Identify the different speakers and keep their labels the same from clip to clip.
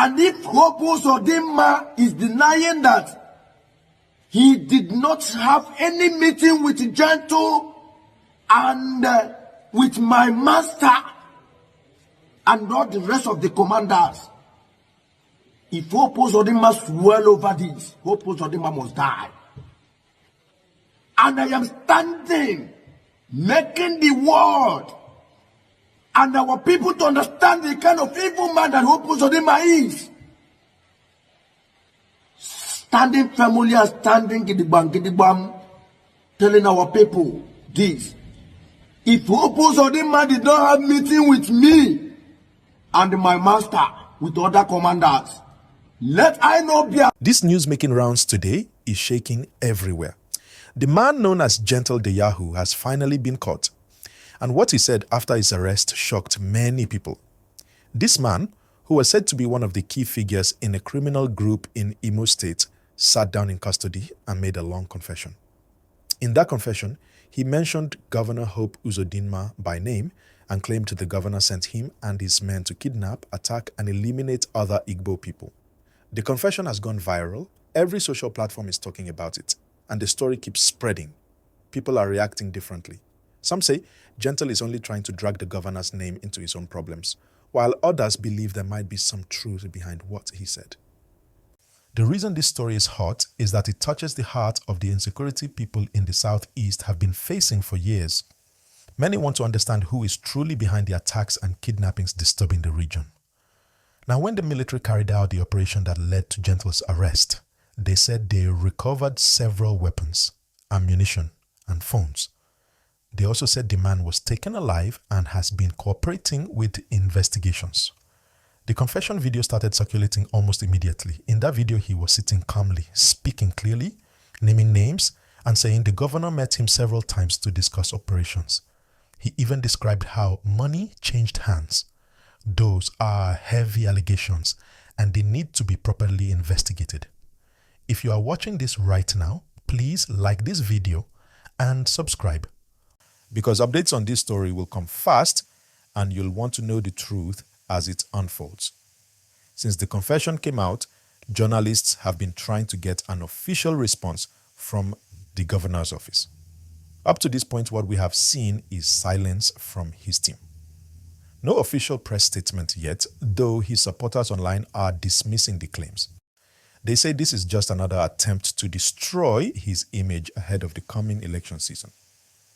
Speaker 1: And if Uzodinma is denying that he did not have any meeting with Gentle and with my master and not the rest of the commanders, if Uzodinma swell over this, Uzodinma must die. And I am standing, making the world and our people to understand the kind of evil man that Uzodinma is. Standing firmly and standing gidigam, telling our people this. If Uzodinma did not have meeting with me and my master, with other commanders, let I not be.
Speaker 2: This news making rounds today is shaking everywhere. The man known as Gentle the Yahoo has finally been caught. And what he said after his arrest shocked many people. This man, who was said to be one of the key figures in a criminal group in Imo State, sat down in custody and made a long confession. In that confession, he mentioned Governor Hope Uzodinma by name and claimed the governor sent him and his men to kidnap, attack, and eliminate other Igbo people. The confession has gone viral. Every social platform is talking about it, and the story keeps spreading. People are reacting differently. Some say Gentle is only trying to drag the governor's name into his own problems, while others believe there might be some truth behind what he said. The reason this story is hot is that it touches the heart of the insecurity people in the southeast have been facing for years. Many want to understand who is truly behind the attacks and kidnappings disturbing the region. Now, when the military carried out the operation that led to Gentle's arrest, they said they recovered several weapons, ammunition, and phones. They also said the man was taken alive and has been cooperating with investigations. The confession video started circulating almost immediately. In that video, he was sitting calmly, speaking clearly, naming names, and saying the governor met him several times to discuss operations. He even described how money changed hands. Those are heavy allegations, and they need to be properly investigated. If you are watching this right now, please like this video and subscribe, because updates on this story will come fast and you'll want to know the truth as it unfolds. Since the confession came out, journalists have been trying to get an official response from the governor's office. Up to this point, what we have seen is silence from his team. No official press statement yet, though his supporters online are dismissing the claims. They say this is just another attempt to destroy his image ahead of the coming election season.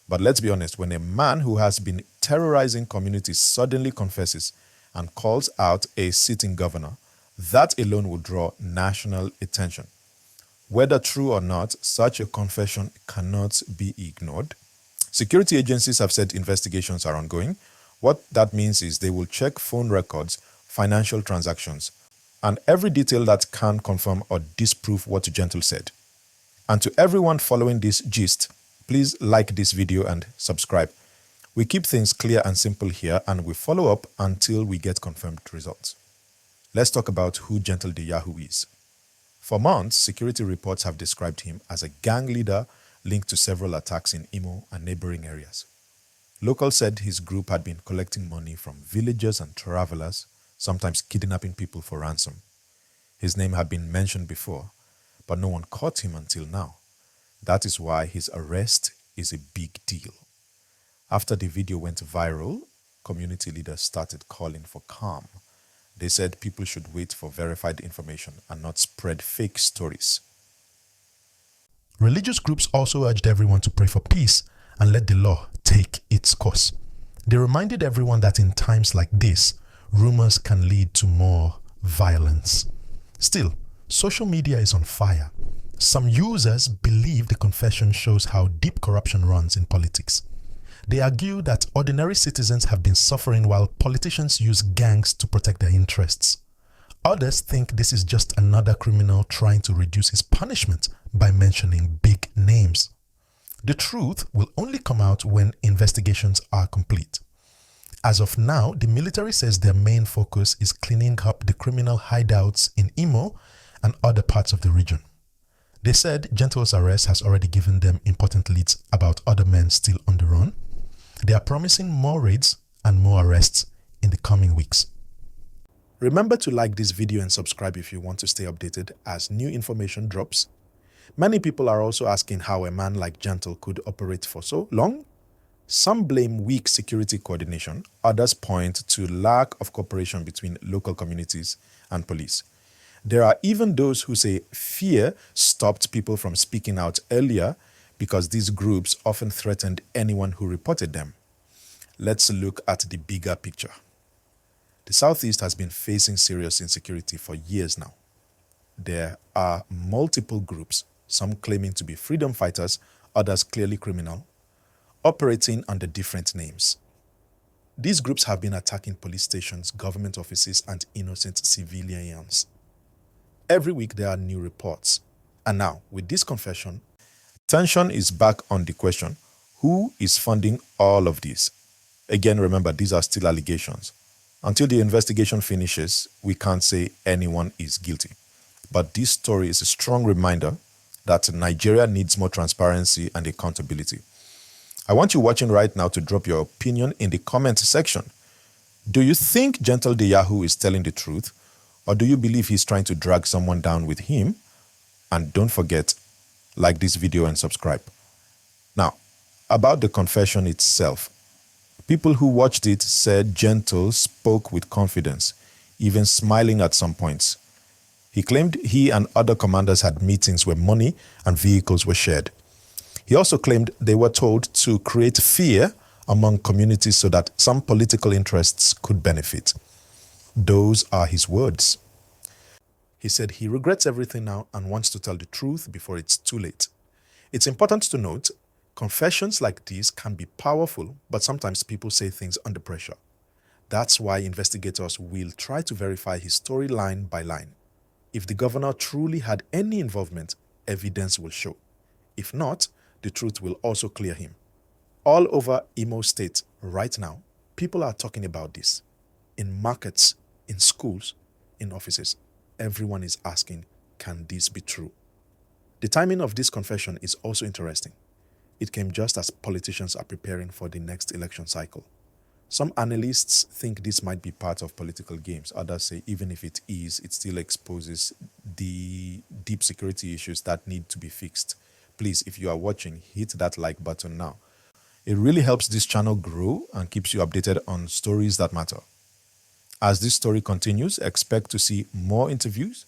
Speaker 2: But let's be honest, when a man who has been terrorizing communities suddenly confesses and calls out a sitting governor, that alone will draw national attention. Whether true or not, such a confession cannot be ignored. Security agencies have said investigations are ongoing. What that means is they will check phone records, financial transactions, and every detail that can confirm or disprove what Gentle said. And to everyone following this gist, please like this video and subscribe. We keep things clear and simple here, and we follow up until we get confirmed results. Let's talk about who Gentle the Yahoo is. For months, security reports have described him as a gang leader linked to several attacks in Imo and neighboring areas. Locals said his group had been collecting money from villagers and travelers, sometimes kidnapping people for ransom. His name had been mentioned before, but no one caught him until now. That is why his arrest is a big deal. After the video went viral, community leaders started calling for calm. They said people should wait for verified information and not spread fake stories. Religious groups also urged everyone to pray for peace and let the law take its course. They reminded everyone that in times like this, rumors can lead to more violence. Still, social media is on fire. Some users believe the confession shows how deep corruption runs in politics. They argue that ordinary citizens have been suffering while politicians use gangs to protect their interests. Others think this is just another criminal trying to reduce his punishment by mentioning big names. The truth will only come out when investigations are complete. As of now, the military says their main focus is cleaning up the criminal hideouts in Imo and other parts of the region. They said Gentle's arrest has already given them important leads about other men still on the run. They are promising more raids and more arrests in the coming weeks. Remember to like this video and subscribe if you want to stay updated as new information drops. Many people are also asking how a man like Gentle could operate for so long. Some blame weak security coordination, others point to lack of cooperation between local communities and police. There are even those who say fear stopped people from speaking out earlier because these groups often threatened anyone who reported them. Let's look at the bigger picture. The Southeast has been facing serious insecurity for years now. There are multiple groups, some claiming to be freedom fighters, others clearly criminal, operating under different names. These groups have been attacking police stations, government offices, and innocent civilians. Every week there are new reports. And now, with this confession, tension is back on the question, who is funding all of this? Again, remember, these are still allegations. Until the investigation finishes, we can't say anyone is guilty. But this story is a strong reminder that Nigeria needs more transparency and accountability. I want you watching right now to drop your opinion in the comment section. Do you think Gentle the Yahoo is telling the truth, or do you believe he's trying to drag someone down with him? And don't forget, like this video and subscribe. Now, about the confession itself. People who watched it said Gentle spoke with confidence, even smiling at some points. He claimed he and other commanders had meetings where money and vehicles were shared. He also claimed they were told to create fear among communities so that some political interests could benefit. Those are his words. He said he regrets everything now and wants to tell the truth before it's too late. It's important to note, confessions like these can be powerful, but sometimes people say things under pressure. That's why investigators will try to verify his story line by line. If the governor truly had any involvement, evidence will show. If not, the truth will also clear him. All over Imo State right now, people are talking about this. In markets, in schools, in offices, everyone is asking, can this be true? The timing of this confession is also interesting. It came just as politicians are preparing for the next election cycle. Some analysts think this might be part of political games. Others say even if it is, it still exposes the deep security issues that need to be fixed. Please, if you are watching, hit that like button now. It really helps this channel grow and keeps you updated on stories that matter. As this story continues, expect to see more interviews,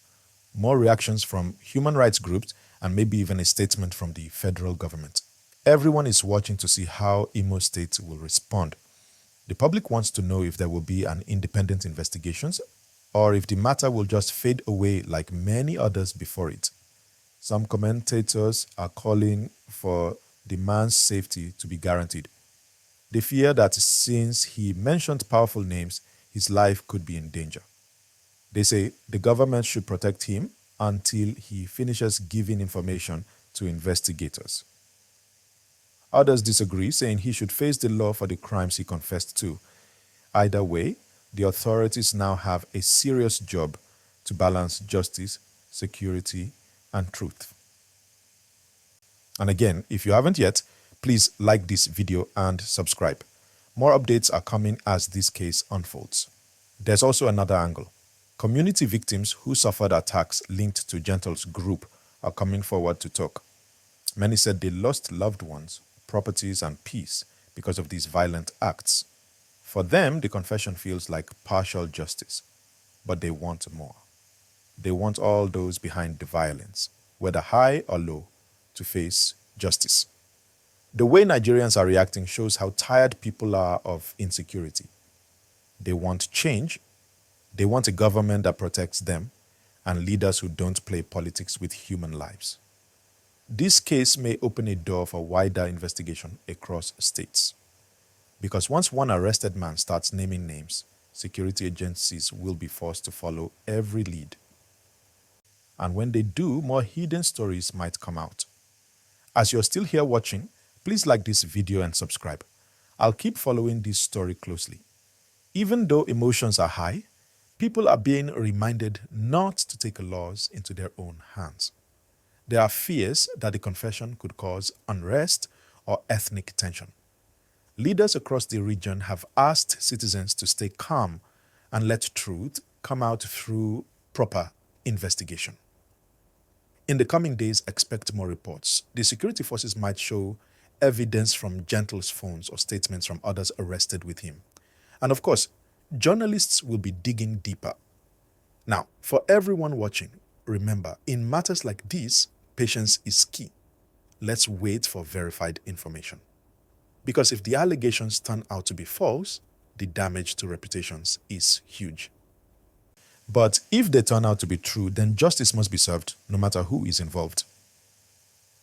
Speaker 2: more reactions from human rights groups, and maybe even a statement from the federal government. Everyone is watching to see how Imo State will respond. The public wants to know if there will be an independent investigation or if the matter will just fade away like many others before it. Some commentators are calling for the man's safety to be guaranteed. They fear that since he mentioned powerful names, his life could be in danger. They say the government should protect him until he finishes giving information to investigators. Others disagree, saying he should face the law for the crimes he confessed to. Either way, the authorities now have a serious job to balance justice, security, and truth. And again, if you haven't yet, please like this video and subscribe. More updates are coming as this case unfolds. There's also another angle. Community victims who suffered attacks linked to Gentle's group are coming forward to talk. Many said they lost loved ones, properties, and peace because of these violent acts. For them, the confession feels like partial justice, but they want more. They want all those behind the violence, whether high or low, to face justice. The way Nigerians are reacting shows how tired people are of insecurity. They want change. They want a government that protects them and leaders who don't play politics with human lives. This case may open a door for wider investigation across states. Because once one arrested man starts naming names, security agencies will be forced to follow every lead. And when they do, more hidden stories might come out. As you're still here watching, please like this video and subscribe. I'll keep following this story closely. Even though emotions are high, people are being reminded not to take laws into their own hands. There are fears that the confession could cause unrest or ethnic tension. Leaders across the region have asked citizens to stay calm and let truth come out through proper investigation. In the coming days, expect more reports. The security forces might show evidence from Gentle's phones or statements from others arrested with him. And of course, journalists will be digging deeper. Now, for everyone watching, remember, in matters like this, patience is key. Let's wait for verified information. Because if the allegations turn out to be false, the damage to reputations is huge. But if they turn out to be true, then justice must be served, no matter who is involved.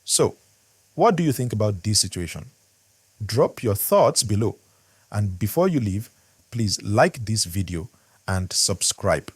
Speaker 2: So, what do you think about this situation? Drop your thoughts below. And before you leave, please like this video and subscribe.